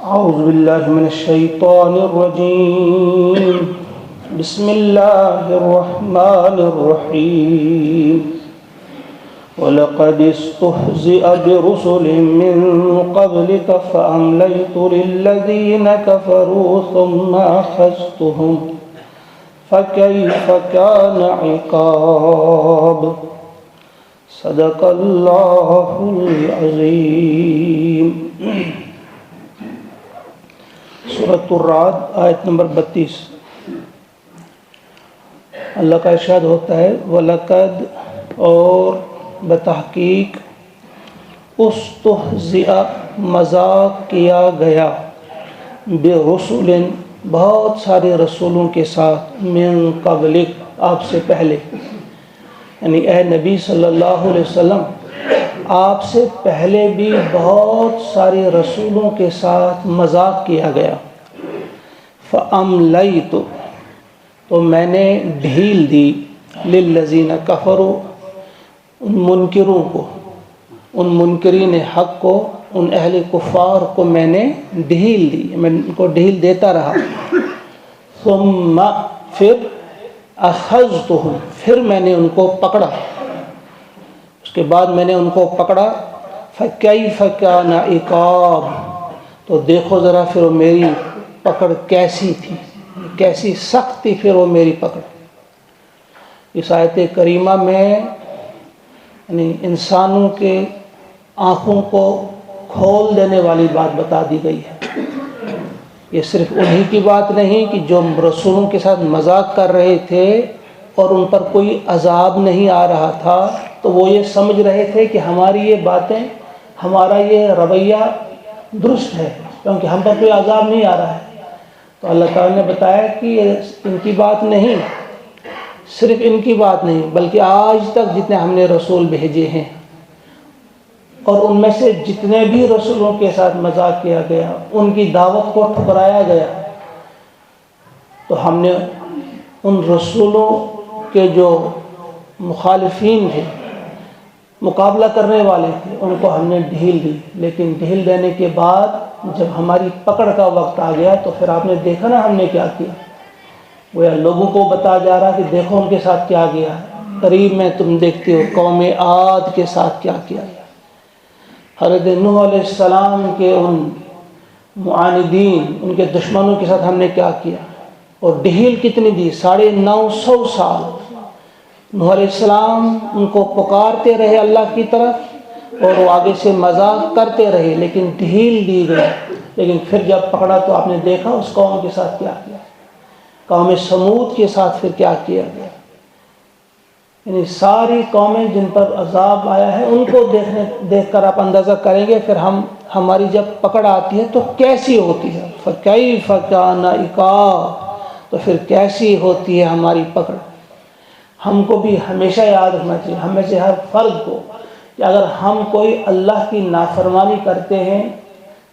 أعوذ بالله من الشيطان الرجيم. بسم الله الرحمن الرحيم. ولقد استهزئ برسل من قبلك فأمليت للذين كفروا ثم أخذتهم فكيف كان عقاب. صدق اللہ العظیم. سورۃ الرعد آیت نمبر 32. اللہ کا ارشاد ہوتا ہے وَلَقَدْ اور بتحقیق استہزئ مذاق کیا گیا برسل بہت سارے رسولوں کے ساتھ من قبلک آپ سے پہلے، یعنی اے نبی صلی اللہ علیہ وسلم آپ سے پہلے بھی بہت سارے رسولوں کے ساتھ مذاق کیا گیا. فَأَمْلَيْتُ تو میں نے ڈھیل دی لِلَّذِينَ كَفَرُوا ان منکروں کو، ان منکرین حق کو، ان اہل کفار کو میں نے ڈھیل دی، میں ان کو ڈھیل دیتا رہا. ثم پھر اخذتهم پھر میں نے ان کو پکڑا، اس کے بعد میں نے ان کو پکڑا. فکیف کان عقاب تو دیکھو ذرا پھر وہ میری پکڑ کیسی تھی، کیسی سخت تھی پھر وہ میری پکڑ. اس آیت کریمہ میں یعنی انسانوں کے آنکھوں کو کھول دینے والی بات بتا دی گئی ہے. یہ صرف انہی کی بات نہیں کہ جو رسولوں کے ساتھ مذاق کر رہے تھے اور ان پر کوئی عذاب نہیں آ رہا تھا تو وہ یہ سمجھ رہے تھے کہ ہماری یہ باتیں، ہمارا یہ رویہ درست ہے کیونکہ ہم پر کوئی عذاب نہیں آ رہا ہے. تو اللہ تعالیٰ نے بتایا کہ یہ ان کی بات نہیں، صرف ان کی بات نہیں بلکہ آج تک جتنے ہم نے رسول بھیجے ہیں اور ان میں سے جتنے بھی رسولوں کے ساتھ مذاق کیا گیا، ان کی دعوت کو ٹھکرایا گیا، تو ہم نے ان رسولوں کے جو مخالفین تھے، مقابلہ کرنے والے تھے، ان کو ہم نے ڈھیل دی. لیکن ڈھیل دینے کے بعد جب ہماری پکڑ کا وقت آ گیا تو پھر آپ نے دیکھا نا ہم نے کیا کیا. وہ لوگوں کو بتا جا رہا کہ دیکھو ان کے ساتھ کیا گیا ہے. قریب میں تم دیکھتے ہو قوم عاد کے ساتھ کیا کیا گیا. حضرت نوح علیہ السلام کے ان معاندین، ان کے دشمنوں کے ساتھ ہم نے کیا کیا. اور ڈھیل کتنی دی، 950 سال نوح علیہ السلام ان کو پکارتے رہے اللہ کی طرف اور وہ آگے سے مذاق کرتے رہے لیکن ڈھیل دی گئی. لیکن پھر جب پکڑا تو آپ نے دیکھا اس قوم کے ساتھ کیا کیا، قوم سمود کے ساتھ پھر کیا کیا گیا. یعنی ساری قومیں جن پر عذاب آیا ہے ان کو دیکھ کر آپ اندازہ کریں گے پھر ہماری جب پکڑ آتی ہے تو کیسی ہوتی ہے. فَكَيْفَ كَانَ عِقَابِ تو پھر کیسی ہوتی ہے ہماری پکڑ. ہم کو بھی ہمیشہ یاد رکھنا چاہیے، ہمیں سے ہر فرد کو، کہ اگر ہم کوئی اللہ کی نافرمانی کرتے ہیں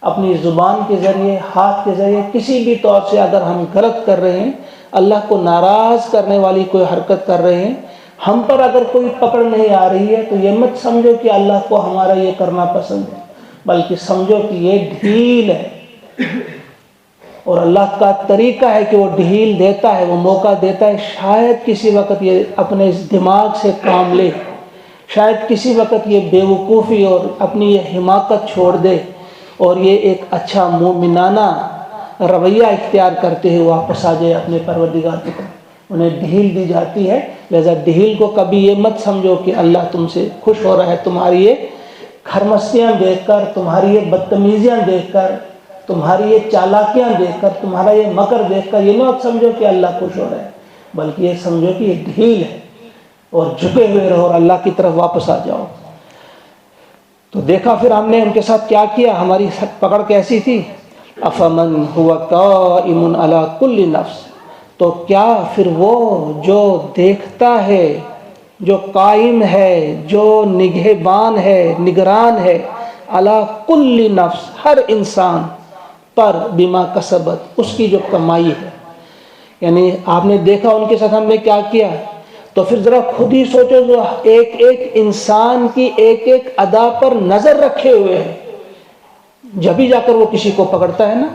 اپنی زبان کے ذریعے، ہاتھ کے ذریعے، کسی بھی طور سے اگر ہم غلط کر رہے ہیں، اللہ کو ناراض کرنے والی کوئی حرکت کر رہے ہیں، ہم پر اگر کوئی پکڑ نہیں آ رہی ہے تو یہ مت سمجھو کہ اللہ کو ہمارا یہ کرنا پسند ہے، بلکہ سمجھو کہ یہ ڈھیل ہے. اور اللہ کا طریقہ ہے کہ وہ ڈھیل دیتا ہے، وہ موقع دیتا ہے. شاید کسی وقت یہ اپنے اس دماغ سے کام لے، شاید کسی وقت یہ بے وقوفی اور اپنی یہ حماقت چھوڑ دے اور یہ ایک اچھا مومنانہ رویہ اختیار کرتے ہوئے واپس آ جائے اپنے پروردگار کی طرف. انہیں ڈھیل دی جاتی ہے، لہذا ڈھیل کو کبھی یہ مت سمجھو کہ اللہ تم سے خوش ہو رہا ہے. تمہاری یہ خرمستیاں دیکھ کر، تمہاری یہ بدتمیزیاں دیکھ کر، تمہاری یہ چالاکیاں دیکھ کر، تمہارا یہ مکر دیکھ کر یہ مت سمجھو کہ اللہ خوش ہو رہا ہے، بلکہ یہ سمجھو کہ یہ ڈھیل ہے اور جھکے ہوئے رہو اور اللہ کی طرف واپس آ جاؤ. تو دیکھا پھر ہم نے ان کے ساتھ کیا کیا، ہماری پکڑ کیسی تھی. افمن هو قائم علی کل نفس تو کیا پھر وہ جو دیکھتا ہے، جو قائم ہے، جو نگہبان ہے، نگران ہے، علی کل نفس ہر انسان پر، بما کسبت اس کی جو کمائی ہے. یعنی آپ نے دیکھا ان کے ساتھ ہم نے کیا کیا، تو پھر ذرا خود ہی سوچو جو ایک ایک انسان کی ایک ایک ادا پر نظر رکھے ہوئے ہیں. جب ہی جا کر وہ کسی کو پکڑتا ہے نا.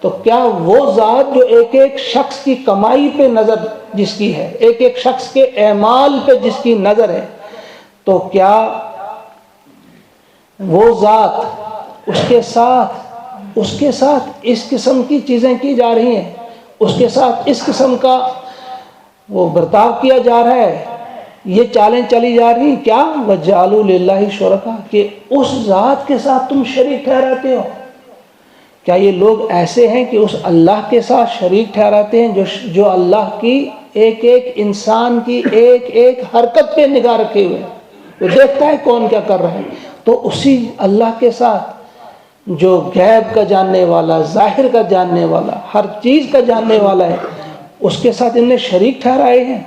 تو کیا وہ ذات جو ایک ایک شخص کی کمائی پہ نظر جس کی ہے، ایک ایک شخص کے اعمال پہ جس کی نظر ہے، تو کیا وہ ذات اس کے ساتھ اس قسم کی چیزیں کی جا رہی ہیں، اس کے ساتھ اس قسم کا وہ برتاؤ کیا جا رہا ہے، یہ چالیں چلی جا رہی ہیں؟ کیا وَجَعَلُوا لِلَّهِ شُرَكَاءَ کہ اس ذات کے ساتھ تم شریک ٹھہراتے ہو؟ کیا یہ لوگ ایسے ہیں کہ اس اللہ کے ساتھ شریک ٹھہراتے ہیں جو اللہ کی ایک ایک انسان کی ایک ایک حرکت پہ نگاہ رکھے ہوئے ہیں، وہ دیکھتا ہے کون کیا کر رہا ہے. تو اسی اللہ کے ساتھ جو غیب کا جاننے والا، ظاہر کا جاننے والا، ہر چیز کا جاننے والا ہے، اس کے ساتھ ان نے شریک ٹھہرائے ہیں.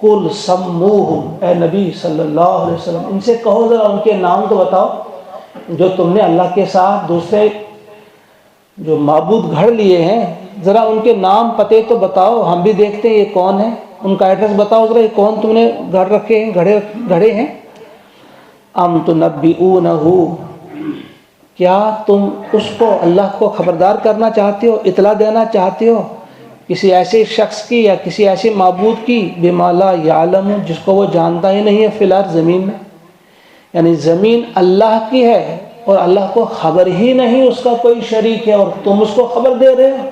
قُلْ سَمُّوهُمْ اے نبی صلی اللہ علیہ وسلم ان سے کہو ذرا ان کے نام تو بتاؤ جو تم نے اللہ کے ساتھ دوسرے جو معبود گھڑ لیے ہیں، ذرا ان کے نام پتے تو بتاؤ، ہم بھی دیکھتے ہیں یہ کون ہے، ان کا ایڈریس بتاؤ ذرا، یہ کون تم نے گھڑ رکھے ہیں، گھڑے ہیں. ام تنبئونہ کیا تم اس کو اللہ کو خبردار کرنا چاہتے ہو، اطلاع دینا چاہتے ہو کسی ایسے شخص کی یا کسی ایسے معبود کی بما لا یعلم جس کو وہ جانتا ہی نہیں ہے فی الارض زمین میں. یعنی زمین اللہ کی ہے اور اللہ کو خبر ہی نہیں اس کا کوئی شریک ہے اور تم اس کو خبر دے رہے ہو.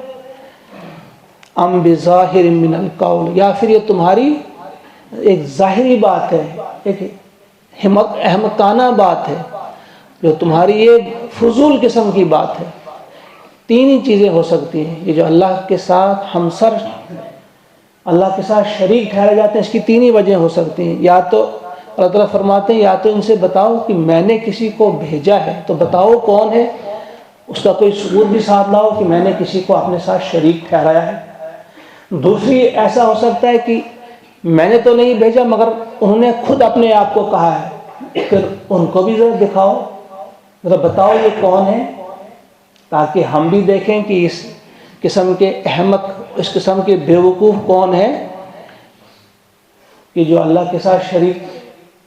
ام بظاہر من القول یا پھر یہ تمہاری ایک ظاہری بات ہے، ایک احمقانہ بات ہے، جو تمہاری یہ فضول قسم کی بات ہے. تین ہی چیزیں ہو سکتی ہیں یہ جو اللہ کے ساتھ ہمسر، اللہ کے ساتھ شریک ٹھہرے جاتے ہیں، اس کی تین ہی وجہ ہو سکتی ہیں. یا تو اللہ تعالیٰ فرماتے ہیں یا تو ان سے بتاؤ کہ میں نے کسی کو بھیجا ہے، تو بتاؤ کون ہے، اس کا کوئی ثبوت بھی ساتھ لاؤ کہ میں نے کسی کو اپنے ساتھ شریک ٹھہرایا ہے. دوسری ایسا ہو سکتا ہے کہ میں نے تو نہیں بھیجا مگر انہوں نے خود اپنے آپ کو کہا ہے، پھر ان کو بھی ذرا دکھاؤ، ذرا بتاؤ یہ کون ہے، تاکہ ہم بھی دیکھیں کہ اس قسم کے احمق، اس قسم کے بیوقوف کون ہے کہ جو اللہ کے ساتھ شریک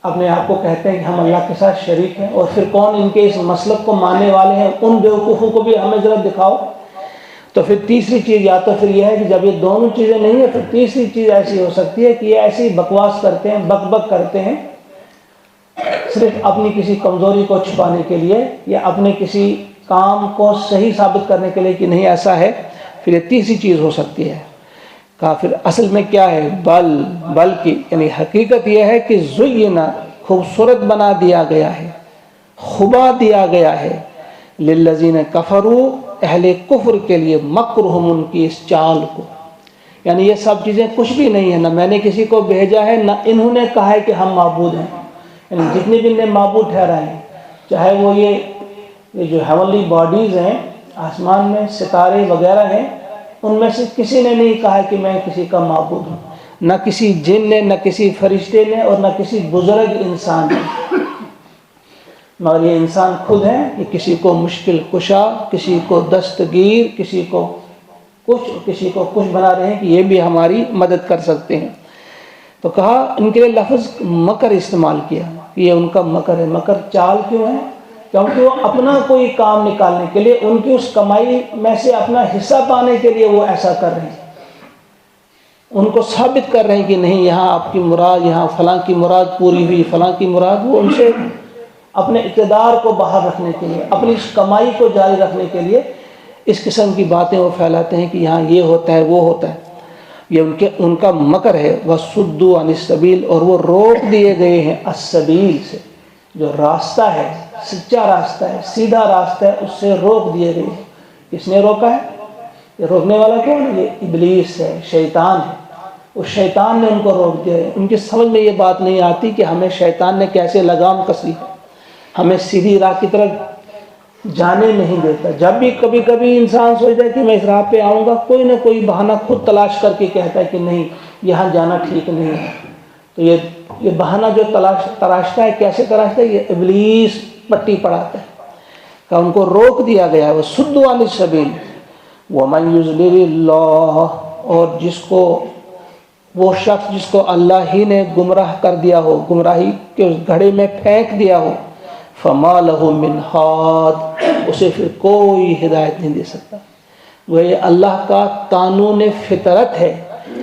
اپنے آپ کو کہتے ہیں کہ ہم اللہ کے ساتھ شریک ہیں، اور پھر کون ان کے اس مسلک کو ماننے والے ہیں، ان بیوقوفوں کو بھی ہمیں ذرا دکھاؤ. تو پھر تیسری چیز یا تو پھر یہ ہے کہ جب یہ دونوں چیزیں نہیں ہیں، پھر تیسری چیز ایسی ہو سکتی ہے کہ یہ ایسی بکواس کرتے ہیں، بک بک کرتے ہیں صرف اپنی کسی کمزوری کو چھپانے کے لیے یا اپنے کسی کام کو صحیح ثابت کرنے کے لیے کہ نہیں ایسا ہے. پھر یہ تیسری چیز ہو سکتی ہے. کافر اصل میں کیا ہے، بلکہ یعنی حقیقت یہ ہے کہ زینا خوبصورت بنا دیا گیا ہے، خبا دیا گیا ہے للذین کفروا اہل کفر کے لیے مکرہم ان کی اس چال کو. یعنی یہ سب چیزیں کچھ بھی نہیں ہے، نہ میں نے کسی کو بھیجا ہے، نہ انہوں نے کہا ہے کہ ہم معبود ہیں. یعنی جتنے بھی نے معبود ٹھہرائے ہیں، چاہے وہ یہ جو ہیونلی باڈیز ہیں، آسمان میں ستارے وغیرہ ہیں، ان میں سے کسی نے نہیں کہا کہ میں کسی کا معبود ہوں، نہ کسی جن نے، نہ کسی فرشتے نے، اور نہ کسی بزرگ انسان نے. مگر یہ انسان خود ہیں، یہ کسی کو مشکل کشا، کسی کو دستگیر، کسی کو کچھ بنا رہے ہیں کہ یہ بھی ہماری مدد کر سکتے ہیں. تو کہا ان کے لیے لفظ مکر استعمال کیا، یہ ان کا مکر ہے. مکر چال کیوں ہے؟ کیونکہ وہ اپنا کوئی کام نکالنے کے لیے، ان کی اس کمائی میں سے اپنا حصہ پانے کے لیے وہ ایسا کر رہے ہیں. ان کو ثابت کر رہے ہیں کہ نہیں یہاں آپ کی مراد، یہاں فلاں کی مراد پوری ہوئی، فلاں کی مراد. وہ ان سے اپنے اقتدار کو باہر رکھنے کے لیے، اپنی اس کمائی کو جاری رکھنے کے لیے اس قسم کی باتیں وہ پھیلاتے ہیں کہ یہاں یہ ہوتا ہے، وہ ہوتا ہے. یہ ان کا مکر ہے. وَصُدُّوا عَنِ السَّبِيلِ اور وہ روک دیے گئے ہیں السبیل سے، جو راستہ ہے، سچا راستہ ہے، سیدھا راستہ ہے، اس سے روک دیے گئے ہیں. کس نے روکا ہے؟ یہ روکنے والا کون ہے؟ یہ ابلیس ہے، شیطان ہے. اس شیطان نے ان کو روک دیا ہے. ان کی سمجھ میں یہ بات نہیں آتی کہ ہمیں شیطان نے کیسے لگام کسی ہے، ہمیں سیدھی راہ کی طرف جانے نہیں دیتا. جب بھی کبھی کبھی انسان سوچتا ہے کہ میں اس راہ پہ آؤں گا، کوئی نہ کوئی بہانہ خود تلاش کر کے کہتا ہے کہ نہیں یہاں جانا ٹھیک نہیں ہے. تو یہ بہانہ جو تراشتا ہے، کیسے تراشتا ہے؟ یہ ابلیس پٹی پڑھاتا ہے کہ ان کو روک دیا گیا ہے. وَصُدُّوا عَنِ السَّبِيلِ وَمَن يُضْلِلِ اللَّهُ اور جس کو وہ شخص جس کو اللہ ہی نے گمراہ کر دیا ہو، گمراہی کے اس گھڑے میں پھینک دیا ہو، فما لہ من ہاد، اسے پھر کوئی ہدایت نہیں دے سکتا۔ وہ یہ اللہ کا قانون فطرت ہے،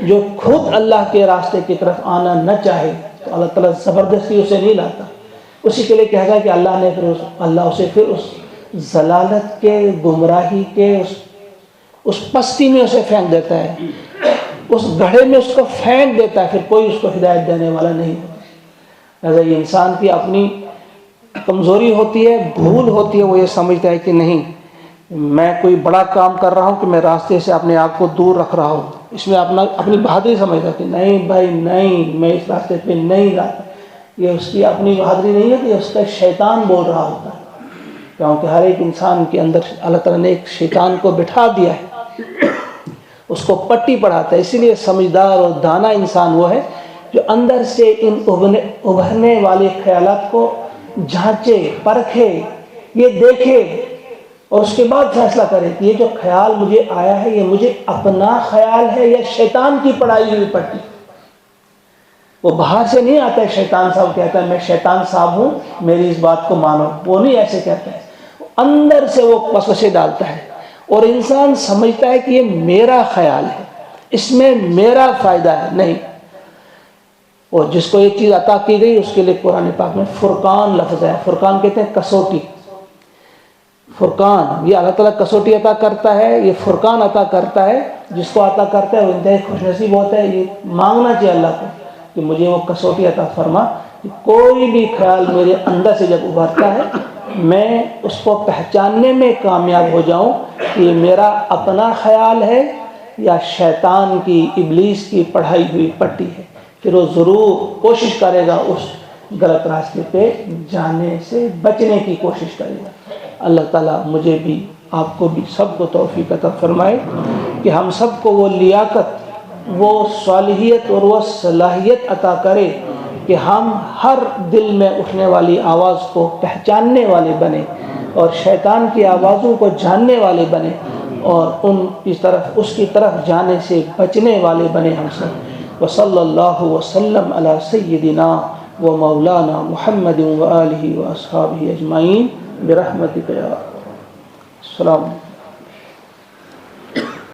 جو خود اللہ کے راستے کی طرف آنا نہ چاہے تو اللہ تعالیٰ زبردستی اسے نہیں لاتا۔ اسی کے لیے کہتا ہے کہ اللہ اسے پھر اس ضلالت کے، گمراہی کے، اس پستی میں اسے پھینک دیتا ہے، اس گڑھے میں اس کو پھینک دیتا ہے، پھر کوئی اس کو ہدایت دینے والا نہیں ہوتا۔ لہٰذا یہ انسان کی اپنی کمزوری ہوتی ہے، بھول ہوتی ہے، وہ یہ سمجھتا ہے کہ نہیں میں کوئی بڑا کام کر رہا ہوں کہ میں راستے سے اپنے آپ کو دور رکھ رہا ہوں، اس میں اپنی بہادری سمجھتا ہے کہ نہیں بھائی نہیں، میں اس راستے پہ نہیں جاتا۔ یہ اس کی اپنی بہادری نہیں ہوتی، اس کا شیطان بول رہا ہوتا ہے، کیونکہ ہر ایک انسان کے اندر اللہ تعالیٰ نے ایک شیطان کو بٹھا دیا ہے، اس کو پٹی پڑھاتا ہے۔ اسی لیے سمجھدار اور دانا انسان وہ ہے جو اندر سے ان ابھرنے والے خیالات کو جھانچے، پرکھے، یہ دیکھے اور اس کے بعد فیصلہ کرے کہ یہ جو خیال مجھے آیا ہے یہ مجھے اپنا خیال ہے یا شیطان کی پڑھائی ہوئی پٹی۔ وہ باہر سے نہیں آتا ہے شیطان صاحب کہتا ہے میں شیطان صاحب ہوں میری اس بات کو مانو، وہ نہیں ایسے کہتا ہے، اندر سے وہ وسوسے ڈالتا ہے اور انسان سمجھتا ہے کہ یہ میرا خیال ہے، اس میں میرا فائدہ ہے۔ نہیں، اور جس کو یہ چیز عطا کی گئی اس کے لیے قرآن پاک میں فرقان لفظ ہے۔ فرقان کہتے ہیں کسوٹی، فرقان، یہ اللہ تعالیٰ کسوٹی عطا کرتا ہے، یہ فرقان عطا کرتا ہے، جس کو عطا کرتا ہے وہ انتہائی خوش نصیب ہوتا ہے۔ یہ مانگنا چاہیے اللہ کو کہ مجھے وہ کسوٹی عطا فرما کہ کوئی بھی خیال میرے اندر سے جب ابھرتا ہے میں اس کو پہچاننے میں کامیاب ہو جاؤں کہ یہ میرا اپنا خیال ہے یا شیطان کی، ابلیس کی پڑھائی ہوئی پٹی ہے۔ پھر وہ ضرور کوشش کرے گا اس غلط راستے پہ جانے سے بچنے کی کوشش کرے گا۔ اللہ تعالیٰ مجھے بھی، آپ کو بھی، سب کو توفیق عطا فرمائے کہ ہم سب کو وہ لیاقت، وہ صالحیت اور وہ صلاحیت عطا کرے کہ ہم ہر دل میں اٹھنے والی آواز کو پہچاننے والے بنے اور شیطان کی آوازوں کو جاننے والے بنے اور ان کی طرف، اس کی طرف جانے سے بچنے والے بنے ہم سب۔ وصلی اللہ وسلم علی سیدنا و مولانا محمد و آلہ و اصحابہ اجمعین برحمتک یا السلام۔